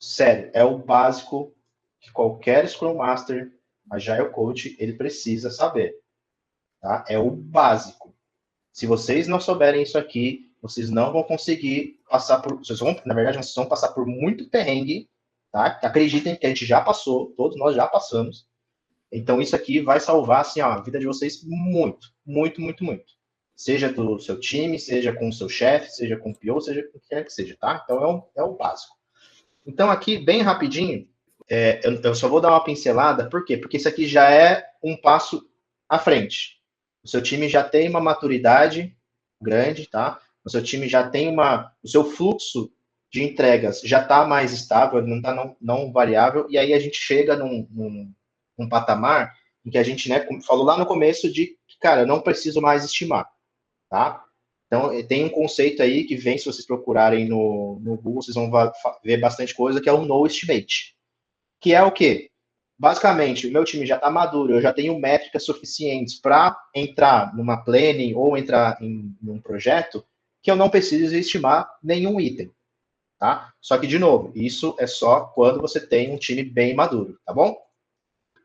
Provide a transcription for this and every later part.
Sério, é o básico que qualquer Scrum Master, Agile Coach, ele precisa saber, tá? É o básico. Se vocês não souberem isso aqui, vocês não vão conseguir passar por... na verdade, vocês vão passar por muito perrengue, tá? Acreditem que a gente já passou, todos nós já passamos. Então, isso aqui vai salvar, assim, ó, a vida de vocês muito, muito, muito, muito. Seja do seu time, seja com o seu chefe, seja com o PO, seja com o que quer que seja, tá? Então, é o básico. Então, aqui, bem rapidinho, eu só vou dar uma pincelada, por quê? Porque isso aqui já é um passo à frente. O seu time já tem uma maturidade grande, tá? O seu time já tem o seu fluxo de entregas já está mais estável, não está não variável, e aí a gente chega num patamar em que a gente, né, falou lá no começo de que, cara, eu não preciso mais estimar, tá? Então, tem um conceito aí que vem, se vocês procurarem no Google, vocês vão ver bastante coisa, que é o No Estimate. Que é o quê? Basicamente, o meu time já está maduro, eu já tenho métricas suficientes para entrar numa planning ou entrar em um projeto que eu não preciso estimar nenhum item, tá? Só que, de novo, isso é só quando você tem um time bem maduro, tá bom?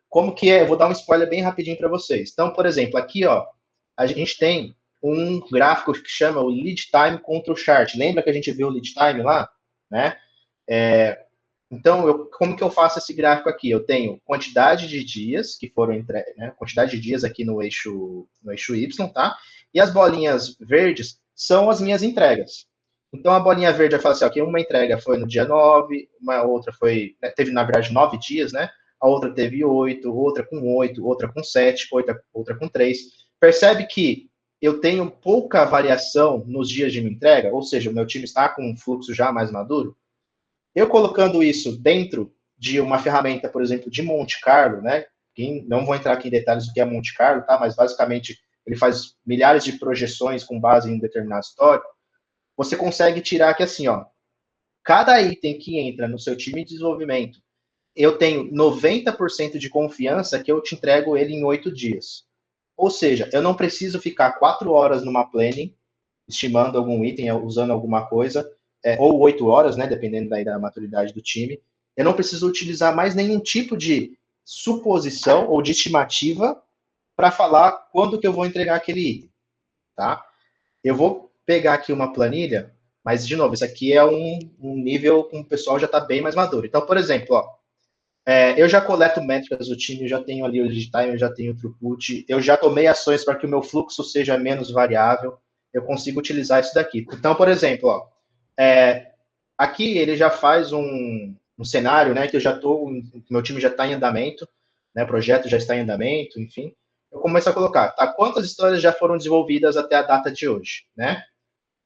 Como que é? Eu vou dar um spoiler bem rapidinho para vocês. Então, por exemplo, aqui, ó, a gente tem um gráfico que chama o lead time contra o chart. Lembra que a gente viu o lead time lá? Né? Então, como que eu faço esse gráfico aqui? Eu tenho quantidade de dias que foram entregues, né? Quantidade de dias aqui no eixo Y, tá? E as bolinhas verdes são as minhas entregas. Então, a bolinha verde vai falar assim, ok, uma entrega foi no dia 9, uma outra foi, né, teve, na verdade, 9 dias, né? A outra teve 8, outra com 8, outra com 7, outra com 3. Percebe que eu tenho pouca variação nos dias de minha entrega, ou seja, o meu time está com um fluxo já mais maduro. Eu colocando isso dentro de uma ferramenta, por exemplo, de Monte Carlo, né? Não vou entrar aqui em detalhes do que é Monte Carlo, tá? Mas basicamente ele faz milhares de projeções com base em um determinado histórico. Você consegue tirar que assim, ó, cada item que entra no seu time de desenvolvimento, eu tenho 90% de confiança que eu te entrego ele em 8 dias. Ou seja, eu não preciso ficar 4 horas numa planning, estimando algum item, usando alguma coisa, ou 8 horas, né, dependendo da maturidade do time. Eu não preciso utilizar mais nenhum tipo de suposição ou de estimativa para falar quando que eu vou entregar aquele item, tá? Eu vou pegar aqui uma planilha, mas, de novo, isso aqui é um nível que o pessoal já está bem mais maduro. Então, por exemplo, ó, eu já coleto métricas do time, eu já tenho ali o lead time, eu já tenho o throughput, eu já tomei ações para que o meu fluxo seja menos variável, eu consigo utilizar isso daqui. Então, por exemplo, ó, aqui ele já faz um cenário, né, que eu já estou, meu time já está em andamento, né, o projeto já está em andamento, enfim. Eu começo a colocar, tá, quantas histórias já foram desenvolvidas até a data de hoje, né?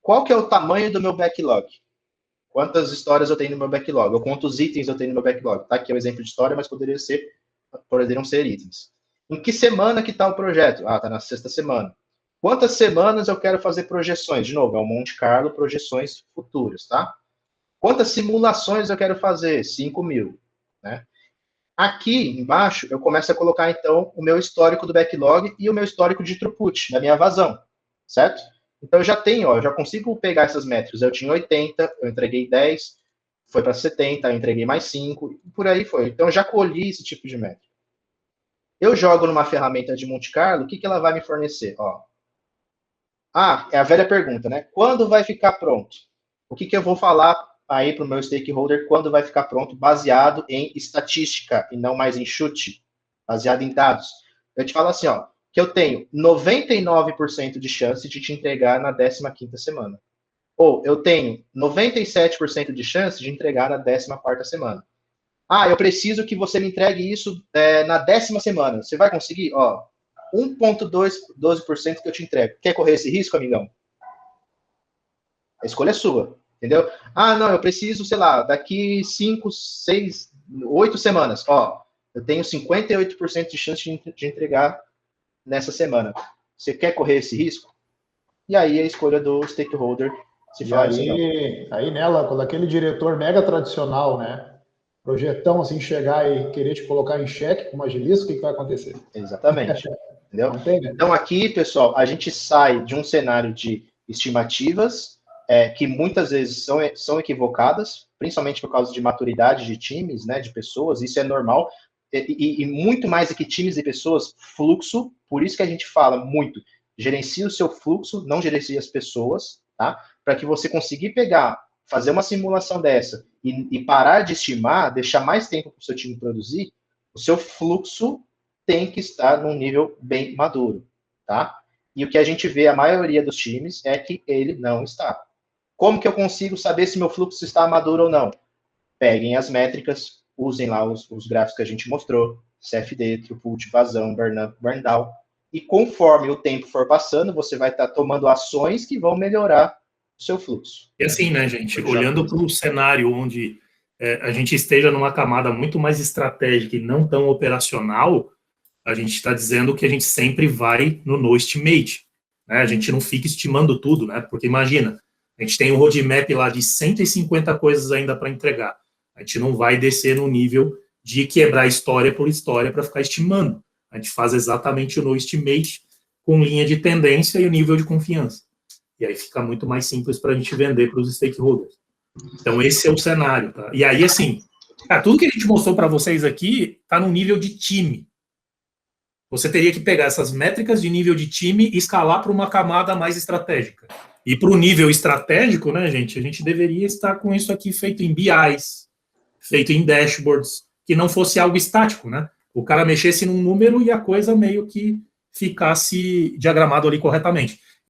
Qual que é o tamanho do meu backlog? Quantas histórias eu tenho no meu backlog? Ou quantos itens eu tenho no meu backlog? Tá aqui é o exemplo de história, mas poderiam ser itens. Em que semana que está o projeto? Ah, está na sexta semana. Quantas semanas eu quero fazer projeções? De novo, é o Monte Carlo, projeções futuras, tá? Quantas simulações eu quero fazer? 5.000, né? Aqui embaixo, eu começo a colocar, então, o meu histórico do backlog e o meu histórico de throughput, da minha vazão, certo? Então, eu já tenho, ó, eu já consigo pegar essas métricas. Eu tinha 80, eu entreguei 10, foi para 70, eu entreguei mais 5, e por aí foi. Então, eu já colhi esse tipo de métrica. Eu jogo numa ferramenta de Monte Carlo, o que ela vai me fornecer? Ó, é a velha pergunta, né? Quando vai ficar pronto? O que eu vou falar aí para o meu stakeholder quando vai ficar pronto, baseado em estatística e não mais em chute, baseado em dados? Eu te falo assim, ó, que eu tenho 99% de chance de te entregar na 15ª semana. Ou eu tenho 97% de chance de entregar na 14ª semana. Eu preciso que você me entregue isso na 10ª semana. Você vai conseguir? Ó, 1,12% que eu te entrego. Quer correr esse risco, amigão? A escolha é sua, entendeu? Não, eu preciso, sei lá, daqui 5, 6, 8 semanas. Ó, eu tenho 58% de chance de entregar nessa semana. Você quer correr esse risco? E aí a escolha do stakeholder se faz. Aí nela, quando aquele diretor mega tradicional, né? Projetão assim, chegar e querer te colocar em xeque como agilista, o que vai acontecer? Exatamente. Entendeu? Então, aqui, pessoal, a gente sai de um cenário de estimativas que muitas vezes são equivocadas, principalmente por causa de maturidade de times, né, de pessoas, isso é normal, e muito mais do que times e pessoas, fluxo, por isso que a gente fala muito, gerencie o seu fluxo, não gerencie as pessoas, tá? Para que você conseguir fazer uma simulação dessa e parar de estimar, deixar mais tempo para o seu time produzir, o seu fluxo tem que estar num nível bem maduro, tá? E o que a gente vê, a maioria dos times, é que ele não está. Como que eu consigo saber se meu fluxo está maduro ou não? Peguem as métricas, usem lá os gráficos que a gente mostrou, CFD, throughput, vazão, burn down, e conforme o tempo for passando, você vai estar tomando ações que vão melhorar o seu fluxo. E assim, né, gente, olhando para o cenário onde a gente esteja numa camada muito mais estratégica e não tão operacional, a gente está dizendo que a gente sempre vai no estimate, né? A gente não fica estimando tudo, né? Porque imagina, a gente tem um roadmap lá de 150 coisas ainda para entregar. A gente não vai descer no nível de quebrar história por história para ficar estimando. A gente faz exatamente o no estimate com linha de tendência e o nível de confiança. E aí fica muito mais simples para a gente vender para os stakeholders. Então, esse é o cenário, tá? E aí, assim, tudo que a gente mostrou para vocês aqui está no nível de time. Você teria que pegar essas métricas de nível de time e escalar para uma camada mais estratégica. E para o nível estratégico, né, gente, a gente deveria estar com isso aqui feito em BIs, feito em dashboards, que não fosse algo estático, né? O cara mexesse num número e a coisa meio que ficasse diagramado ali corretamente.